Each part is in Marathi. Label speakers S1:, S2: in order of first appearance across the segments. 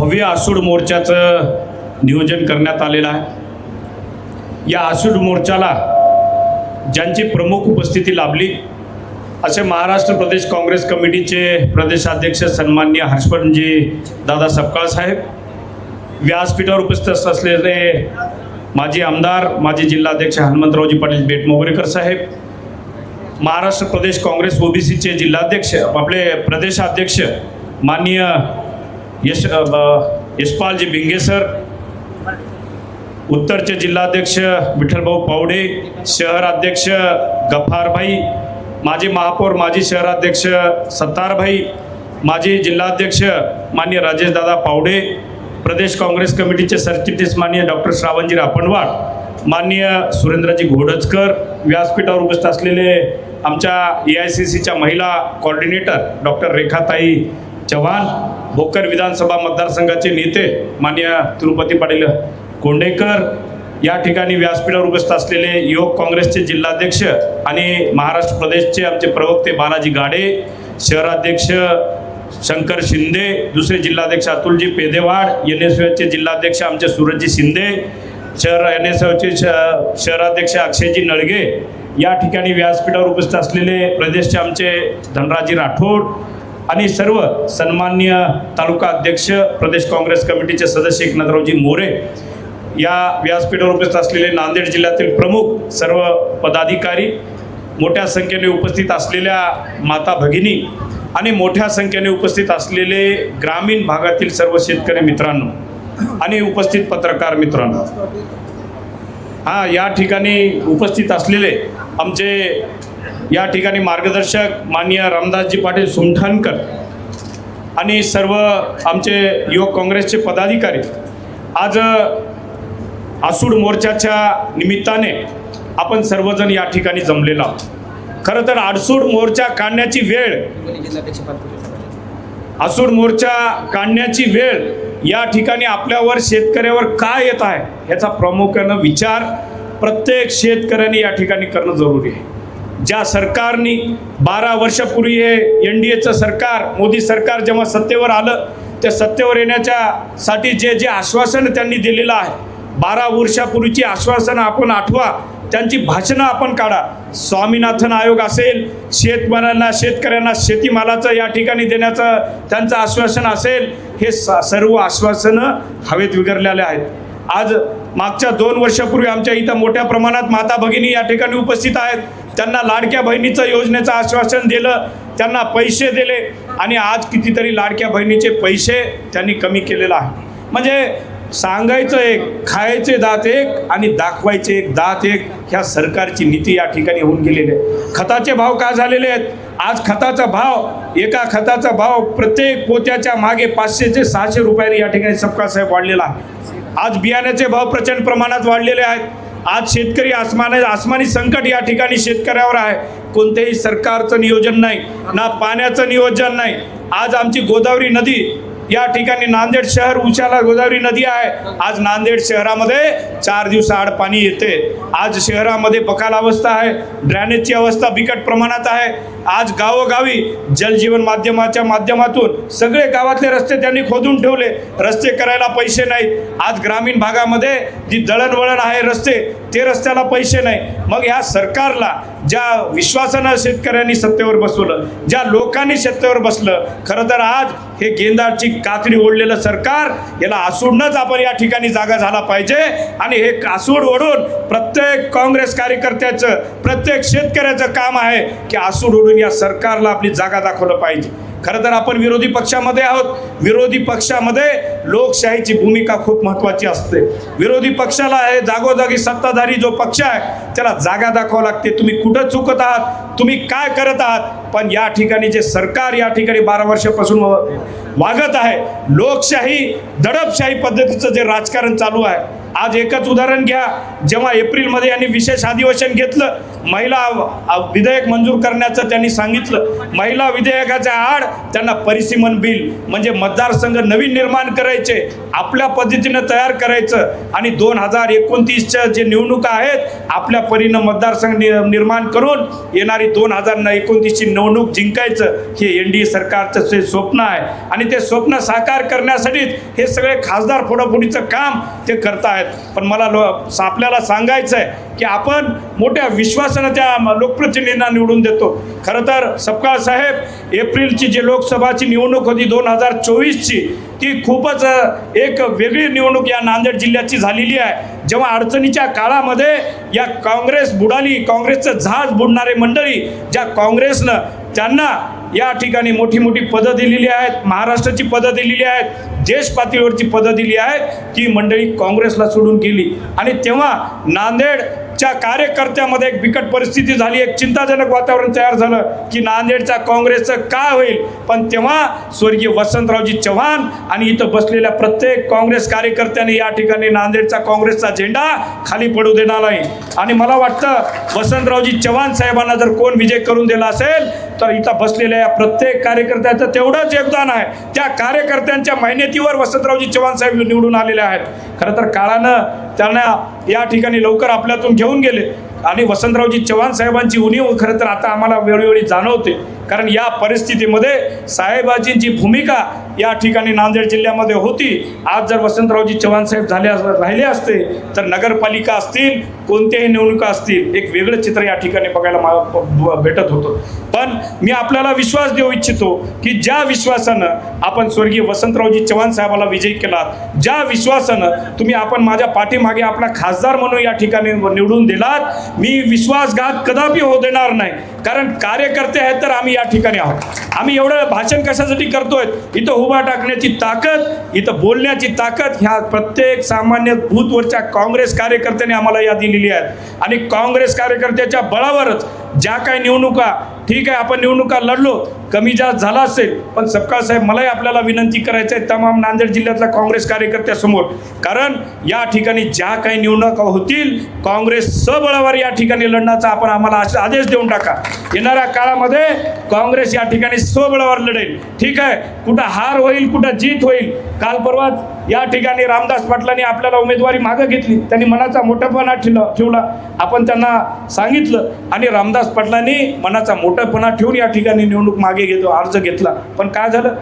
S1: भव्य आसूड मोर्चाचं नियोजन करण्यात आलेलं आहे। या आसूड मोर्चाला ज्यांची प्रमुख उपस्थिती लाभली असे महाराष्ट्र प्रदेश काँग्रेस कमिटीचे प्रदेशाध्यक्ष सन्माननीय हर्षवर्धनजी दादा सपकाळ साहेब, व्यासपीठावर उपस्थित असलेले माजी आमदार माजी जिल्हाध्यक्ष हनुमंतरावजी पाटील बेटमोगरेकर साहेब, महाराष्ट्र प्रदेश काँग्रेस ओबीसीचे जिल्हाध्यक्ष आपले प्रदेशाध्यक्ष माननीय यशपालजी भिंगे सर, उत्तरचे जिल्हाध्यक्ष विठ्ठलभाऊ पावडे, शहराध्यक्ष गफ्फारभाई, माजी महापौर माजी शहराध्यक्ष सत्तारभाई, माजी जिल्हाध्यक्ष माननीय राजेशदादा पावडे, प्रदेश काँग्रेस कमिटीचे सरचिटणीस माननीय डॉक्टर श्रावणजी रापणवाड, माननीय सुरेंद्रजी घोडजकर, व्यासपीठावर उपस्थित असलेले आमच्या AICCच्या महिला कोऑर्डिनेटर डॉक्टर रेखाताई चव्हाण, भोकर विधानसभा मतदारसंघाचे नेते माननीय तिरुपती पाटील कोंडेकर, या ठिकाणी व्यासपीठावर उपस्थित असलेले युवक काँग्रेसचे जिल्हाध्यक्ष आणि महाराष्ट्र प्रदेशचे आमचे प्रवक्ते बालाजी गाडे, शहराध्यक्ष शंकर शिंदे, दुसरे जिल्हाध्यक्ष अतुलजी पेदेवाड, NSUचे जिल्हाध्यक्ष आमचे सूरजजी शिंदे, NSUचे शहराध्यक्ष अक्षयजी नळगे, या ठिकाणी व्यासपीठावर उपस्थित असलेले प्रदेशचे आमचे धनराजी राठोड आणि सर्व सन्माननीय तालुका अध्यक्ष प्रदेश काँग्रेस कमिटीचे सदस्य एकनाथरावजी मोरे, या व्यासपीठावर उपस्थित असलेले नांदेड जिल्ह्यातील प्रमुख सर्व पदाधिकारी, मोठ्या संख्येने उपस्थित असलेल्या माता भगिनी आणि मोठ्या संख्येने उपस्थित असलेले ग्रामीण भागातील सर्व शेतकरी मित्रांनो आणि उपस्थित पत्रकार मित्रांनो, या ठिकाणी उपस्थित असलेले आमचे या ठिकाणी मार्गदर्शक माननीय रामदासजी पाटील सुमठाणकर आणि सर्व आमचे युवक काँग्रेसचे पदाधिकारी, आज आसूड मोर्चाच्या निमित्ताने आपण सर्वजण या ठिकाणी जमलेलो आहोत। खरं तर आसूड मोर्चा काढण्याची वेळ या ठिकाणी आपल्यावर शेतकऱ्यावर काय येत आहे ह्याचा प्रामुख्यानं विचार प्रत्येक शेतकऱ्याने या ठिकाणी करणं जरुरी आहे। ज्या सरकारने 12 वर्षापूर्वी हे NDAचं सरकार, मोदी सरकार जेव्हा सत्तेवर आलं, त्या सत्तेवर येण्याच्यासाठी जे आश्वासन त्यांनी दिलेलं आहे, 12 वर्षापूर्वीची आश्वासनं आपण आठवा, त्यांची भाषणं आपण काढा। स्वामीनाथन आयोग असेल, शेतकऱ्यांना शेतीमालाचं या ठिकाणी देण्याचं त्यांचं आश्वासन असेल, हे सर्व आश्वासनं हवेत विखरलेले आहेत। आज मागच्या 2 वर्षापूर्वी आमच्या इथं मोठ्या प्रमाणात माता भगिनी या ठिकाणी उपस्थित आहेत, त्यांना लाडक्या बहिणीचं योजनेचं आश्वासन दिलं, त्यांना पैसे दिले आणि आज कितीतरी लाडक्या बहिणीचे पैसे त्यांनी कमी केलेलं आहे। म्हणजे सांगायचं एक, खायचे दात एक आणि दाखवायचे एक दात एक, ह्या सरकारची नीती या ठिकाणी होऊन गेलेली आहे। खताचे भाव काय झालेले आहेत? आज खताचा भाव, एका खताचा भाव प्रत्येक पोत्याच्या मागे 500 ते 600 रुपयांनी या ठिकाणी सपकाळ साहेब वाढलेला आहे। आज बियाण्याचे भाव प्रचंड प्रमाणात वाढलेले आहेत। आज शेतकरी आसमानी संकट या ठिकाणी शेतकऱ्यावर आहे। कोणत्याही सरकारचं नियोजन नाही, ना पाण्याचं नियोजन नाही। आज आमची गोदावरी नदी या ठिकाणी नांदेड शहर उंचाला गोदावरी नदी आहे, आज नांदेड शहरामध्ये 4 दिवसाआड पाणी येते। आज शहरामध्ये बकाल अवस्था आहे, ड्रेनेजची अवस्था बिकट प्रमाणात आहे। आज गावोगावी जलजीवन माध्यमाच्या माध्यमातून सगळे गावातले रस्ते त्यांनी खोदून ठेवले, रस्ते करायला पैसे नाहीत। आज ग्रामीण भागामध्ये जी दळणवळण आहे रस्ते, ते रस्त्याला पैसे नाही। मग ह्या सरकारला ज्या विश्वासानं शेतकऱ्यांनी सत्तेवर बसवलं, ज्या लोकांनी सत्तेवर बसलं, खरं तर आज हे गेंदाची कातडी ओढलेलं सरकार, याला आसूडनंच आपण या ठिकाणी जागा झाला पाहिजे आणि हे आसूड ओढून प्रत्येक काँग्रेस कार्यकर्त्याचं, प्रत्येक शेतकऱ्याचं काम आहे की आसूड ओढून या सरकारला आपली जागा दाखवलं पाहिजे। खरं तर आपण विरोधी पक्षामध्ये आहोत, विरोधी पक्षामध्ये लोकशाहीची भूमिका खूप महत्त्वाची असते। विरोधी पक्षाला हे जागोजागी सत्ताधारी जो पक्ष आहे त्याला जागा दाखवावं लागते, तुम्ही कुठं चुकत आहात, तुम्ही काय करत आहात। पण या ठिकाणी जे सरकार या ठिकाणी 12 वर्षापासून वागत आहे, लोकशाही दडपशाही पद्धतीचं जे राजकारण चालू आहे, आज एकच उदाहरण घ्या, जेव्हा एप्रिलमध्ये यांनी विशेष अधिवेशन घेतलं, महिला विधेयक मंजूर करण्याचं त्यांनी सांगितलं. महिला विधेयकाच्या आड त्यांना परिसीमन बिल म्हणजे मतदारसंघ नवीन निर्माण करायचे, आपल्या पद्धतीनं तयार करायचं आणि 2029च्या जे निवडणुका आहेत आपल्या परीनं मतदारसंघ निर्माण करून येणारी 2029ची निवडणूक जिंकायचं, हे NDA सरकारचं जे स्वप्न आहे. आणि ते स्वप्न साकार करण्यासाठी हे सगळे खासदार फोडाफोडीचं काम ते करत आहेत. पण मला आपल्याला सांगायचं आहे की आपण मोठ्या विश्वासानं त्या लोकप्रतिनिधींना निवडून देतो. खरं तर सपकाळ साहेब, एप्रिलची जी लोकसभाची निवडणूक होती 2024ची, ती खूपच एक वेगळी निवडणूक या नांदेड जिल्ह्याची झालेली आहे. जेव्हा अडचणीच्या काळामध्ये या काँग्रेस बुडाली, काँग्रेसचं जहाज बुडणारे मंडळी, ज्या काँग्रेसनं त्यांना या ठिकाणी मोठी मोठी पदं दिलेली आहेत, महाराष्ट्राची पदं दिलेली आहेत, देश पातळीवरची पदं दिली आहेत, ती मंडळी काँग्रेसला सोडून गेली. आणि तेव्हा नांदेडच्या कार्यकर्त्यामध्ये एक बिकट परिस्थिती झाली, एक चिंताजनक वातावरण तयार झालं की नांदेडच्या काँग्रेसचं काय होईल. पण तेव्हा स्वर्गीय वसंतरावजी चव्हाण आणि इथं बसलेल्या प्रत्येक काँग्रेस कार्यकर्त्याने या ठिकाणी नांदेडचा काँग्रेसचा झेंडा खाली पडू देणार नाही. आणि मला वाटतं वसंतरावजी चव्हाण साहेबांना जर कोण विजय करून दिला असेल तर इथं बसलेल्या या प्रत्येक कार्यकर्त्याचं तेवढंच योगदान आहे. त्या कार्यकर्त्यांच्या मेहनतीवर वसंतरावजी चव्हाण साहेब निवडून आलेले आहेत. खरं तर काळानं त्यांना या ठिकाणी लवकर आपल्यातून घेऊन गेले आणि वसंतरावजी चव्हाण साहेबांची उणीव खरं तर आता आम्हाला वेळोवेळी जाणवते. कारण या परिस्थितीमध्ये साहेबाजींची भूमिका या ठिकाणी नांदेड जिल्ह्यामध्ये होती. आज जर वसंतरावजी चव्हाण साहेब राहिले असते तर नगरपालिका असतील, कोणत्याही निवडणुका असतील, एक वेगळं चित्र या ठिकाणी बघायला भेटत होतं. पण मी आपल्याला विश्वास देऊ इच्छितो की ज्या विश्वासानं आपण स्वर्गीय वसंतरावजी चव्हाण साहेबाला विजयी केला, ज्या विश्वासानं तुम्ही आपण माझ्या पाठीमागे आपला खासदार म्हणून या ठिकाणी निवडून दिलात, मी विश्वासघात कदापि होऊ देणार नाही. कारण कार्यकर्ते आहेत तर आम्ही या ठिकाणी आहोत. आम्ही एवढं भाषण कशासाठी करतोय? इथं उभा टाकण्याची ताकद, इथं बोलण्याची ताकद ह्या प्रत्येक सामान्य बूथवरच्या काँग्रेस कार्यकर्त्याने आम्हाला या दिलेली आहेत. आणि काँग्रेस कार्यकर्त्याच्या बळावरच ज्या काही निवडणुका, ठीक आहे आपण निवडणुका लढलो, कमी जास्त झाला असेल, पण सपकाळ साहेब मलाही आपल्याला विनंती करायचं आहे तमाम नांदेड जिल्ह्यातल्या काँग्रेस कार्यकर्त्यासमोर, कारण या ठिकाणी ज्या काही निवडणुका होतील काँग्रेस सबळावर या ठिकाणी लढण्याचा आपण आम्हाला आदेश देऊन टाका. येणाऱ्या काळामध्ये काँग्रेस या ठिकाणी सबळावर लढेल. ठीक आहे, कुठं हार होईल, कुठं जीत होईल. काल परवाच या ठिकाणी रामदास पाटलांनी आपल्याला उमेदवारी मागं घेतली, त्यांनी मनाचा मोठेपणा ठेवला, आपण त्यांना सांगितलं आणि रामदास पाटलांनी मनाचा मोठेपणा ठेवून या ठिकाणी निवडणूक मागे अर्ज घेतला. पण काय झालं,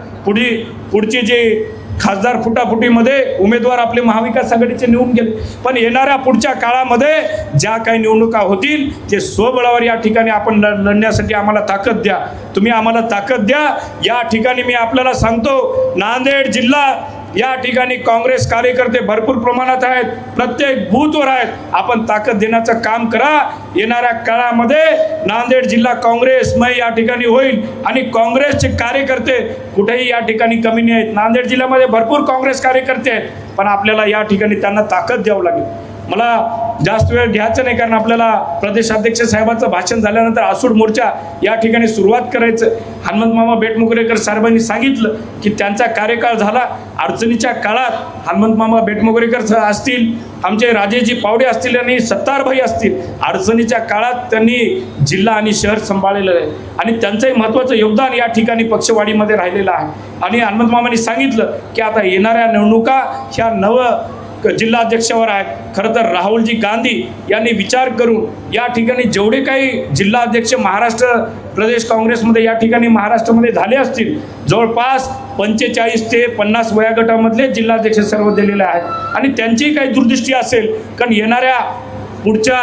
S1: पुढचे जे खासदार फुटाफुटीमध्ये उमेदवार आपले महाविकास आघाडीचे निवडून गेले. पण येणाऱ्या पुढच्या काळामध्ये ज्या काही निवडणुका होतील ते स्वबळावर या ठिकाणी आपण लढण्यासाठी आम्हाला ताकद द्या. तुम्ही आम्हाला ताकद द्या. या ठिकाणी मी आपल्याला सांगतो, नांदेड जिल्हा या ठिकाणी काँग्रेस कार्यकर्ते भरपूर प्रमाणात आहेत, प्रत्येक बूथवर आहेत. आपण ताकद देण्याचं काम करा. येणाऱ्या काळामध्ये नांदेड जिल्हा काँग्रेसमय या ठिकाणी होईल आणि काँग्रेसचे कार्यकर्ते कुठेही या ठिकाणी कमी नाही आहेत. नांदेड जिल्ह्यामध्ये भरपूर काँग्रेस कार्यकर्ते आहेत, पण आपल्याला या ठिकाणी त्यांना ताकद द्यावं लागेल. मला जास्त वेळ घ्यायचं नाही, कारण आपल्याला प्रदेशाध्यक्ष साहेबांचं भाषण झाल्यानंतर आसूड मोर्चा या ठिकाणी सुरुवात करायचं. हनुमंत मामा बेटमुगरेकर साहेबांनी सांगितलं की त्यांचा कार्यकाळ झाला. अडचणीच्या काळात हनुमंत मामा बेटमुगरेकर असतील, आमचे राजेजी पावडे असतील आणि सत्तारभाई असतील, अडचणीच्या काळात त्यांनी जिल्हा आणि शहर सांभाळलेलं आहे आणि त्यांचंही महत्त्वाचं योगदान या ठिकाणी पक्षवाढीमध्ये राहिलेलं आहे. आणि हनुमंत मामांनी सांगितलं की आता येणाऱ्या निवडणुका ह्या जिल्हाध्यक्षावर आहेत. खरं तर राहुलजी गांधी यांनी विचार करून या ठिकाणी जेवढे काही जिल्हाध्यक्ष महाराष्ट्र प्रदेश काँग्रेसमध्ये या ठिकाणी महाराष्ट्रामध्ये झाले असतील, जवळपास 45 ते 50 वयोगटामधले जिल्हाध्यक्ष सर्व दिलेले आहेत. आणि त्यांचीही काही दूरदृष्टी असेल, कारण येणाऱ्या पुढच्या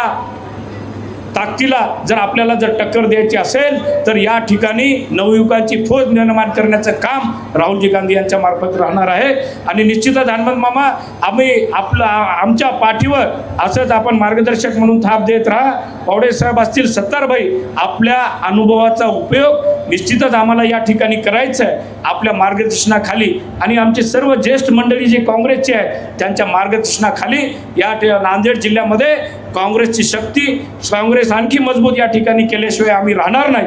S1: ताकदीला जर आपल्याला टक्कर द्यायची असेल तर या ठिकाणी नवयुवकांची फौज निर्माण करण्याचं काम राहुलजी गांधी यांच्या मार्फत राहणार आहे. आणि निश्चितच हनुमंत मामा, आम्ही आमच्या पाठीवर असंच आपण मार्गदर्शक म्हणून थाप देत राहा. पावडे साहेब असतील, सत्तारभाई, आपल्या अनुभवाचा उपयोग निश्चितच आम्हाला या ठिकाणी करायचं आहे. आपल्या मार्गदर्शनाखाली आणि आमचे सर्व ज्येष्ठ मंडळी जे काँग्रेसचे आहेत त्यांच्या मार्गदर्शनाखाली या नांदेड जिल्ह्यामध्ये काँग्रेसची शक्ती, काँग्रेस आणखी मजबूत या ठिकाणी केल्याशिवाय आम्ही राहणार नाही.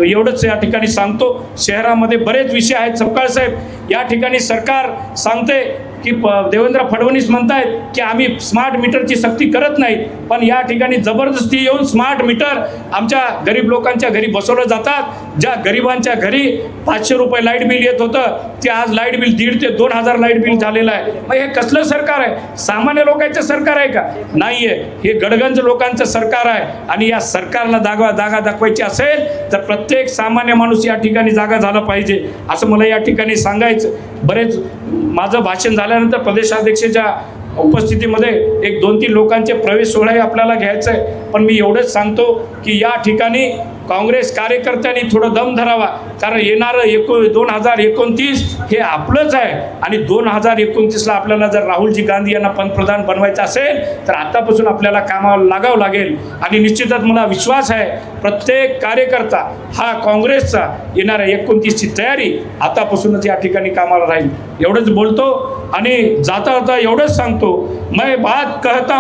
S1: एवढंच या ठिकाणी सांगतो. शहरामध्ये बरेच विषय आहेत. सपकाळ साहेब, या ठिकाणी सरकार सांगते की देवेंद्र फडणवीस म्हणतायत की आम्ही स्मार्ट मीटरची सक्ती करत नाही, पण या ठिकाणी जबरदस्ती येऊन स्मार्ट मीटर आमच्या गरीब लोकांच्या घरी बसवलं जातात. ज्या गरिबांच्या घरी 500 रुपये लाईट बिल येत होतं ते आज लाईट बिल 1,500 ते 2,000 लाईट बिल झालेलं आहे. मग हे कसलं सरकार आहे? सामान्य लोकांचं सरकार आहे का? नाही आहे, हे गडगंज लोकांचं सरकार आहे. आणि या सरकारला जागा दाखवायची असेल तर प्रत्येक सामान्य माणूस या ठिकाणी जागा झाला पाहिजे असं मला या ठिकाणी सांगायचं. बरेच माझं भाषण झाल्यानंतर प्रदेशाध्यक्षाच्या उपस्थितीमध्ये 1-2-3 लोकांचे प्रवेश सोहळाही आपल्याला घ्यायचा आहे. पण मी एवढंच सांगतो की या ठिकाणी काँग्रेस कार्यकर्त्यांनी थोडं दम धरावा, कारण येणारं 2029 हे आपलंच आहे. आणि 2029ला आपल्याला जर राहुलजी गांधी यांना पंतप्रधान बनवायचं असेल तर आतापासून आपल्याला कामाला लागावं लागेल. आणि निश्चितच मला विश्वास आहे प्रत्येक कार्यकर्ता हा काँग्रेसचा येणाऱ्या 29ची तयारी आतापासूनच या ठिकाणी कामाला राहील. एवढंच बोलतो आणि जाता जाता एवढंच सांगतो, मैं बात कहता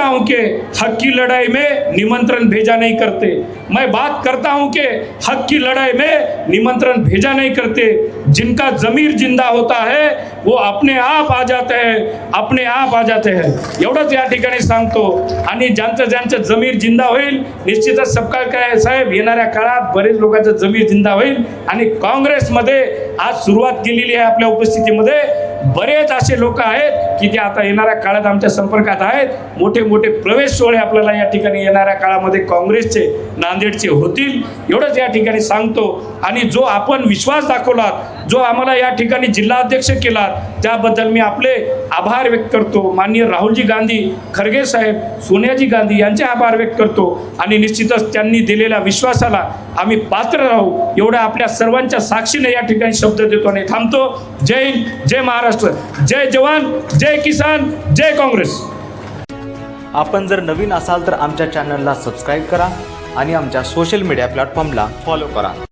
S1: हूँ कि हक की लड़ाई में निमंत्रण भेजा नहीं करते. मैं बात करता हूँ कि हक की लड़ाई में निमंत्रण भेजा नहीं करते. जिनका ज़मीर जिंदा होता है वो अपने आप आ जाते हैं. एवढंच या ठिकाणी सांगतो. आणि ज्यांचं जमीर जिंदा होईल निश्चितच सपकाळ काय साहेब येणाऱ्या काळात बरेच लोकांचं जमीर जिंदा होईल. आणि काँग्रेसमध्ये आज सुरुवात केलेली आहे. आपल्या उपस्थितीमध्ये बरेच असे लोक आहेत की ते आता येणाऱ्या काळात आमच्या संपर्कात आहेत. मोठे मोठे प्रवेश सोहळे आपल्याला या ठिकाणी येणाऱ्या काळामध्ये काँग्रेसचे नांदेडचे होतील एवढंच या ठिकाणी सांगतो. आणि जो आपण विश्वास दाखवलात, जो आम्हाला या ठिकाणी जिल्हाध्यक्ष केलात त्याबद्दल मी आपले आभार व्यक्त करतो. माननीय राहुलजी गांधी खरगे साहेब, सोनियाजी गांधी यांचे आभार व्यक्त करतो. आणि निश्चितच त्यांनी दिलेल्या विश्वासाला आम्ही पात्र राहू एवढं आपल्या सर्वांच्या साक्षीने या ठिकाणी शब्द देतो आणि थांबतो. जय हिंद, जय महाराष्ट्र, जय जवान, जय किसान, जय काँग्रेस.
S2: आपण जर नवीन असाल तर आमच्या चॅनलला सबस्क्राईब करा आणि आमच्या सोशल मीडिया प्लॅटफॉर्मला फॉलो करा.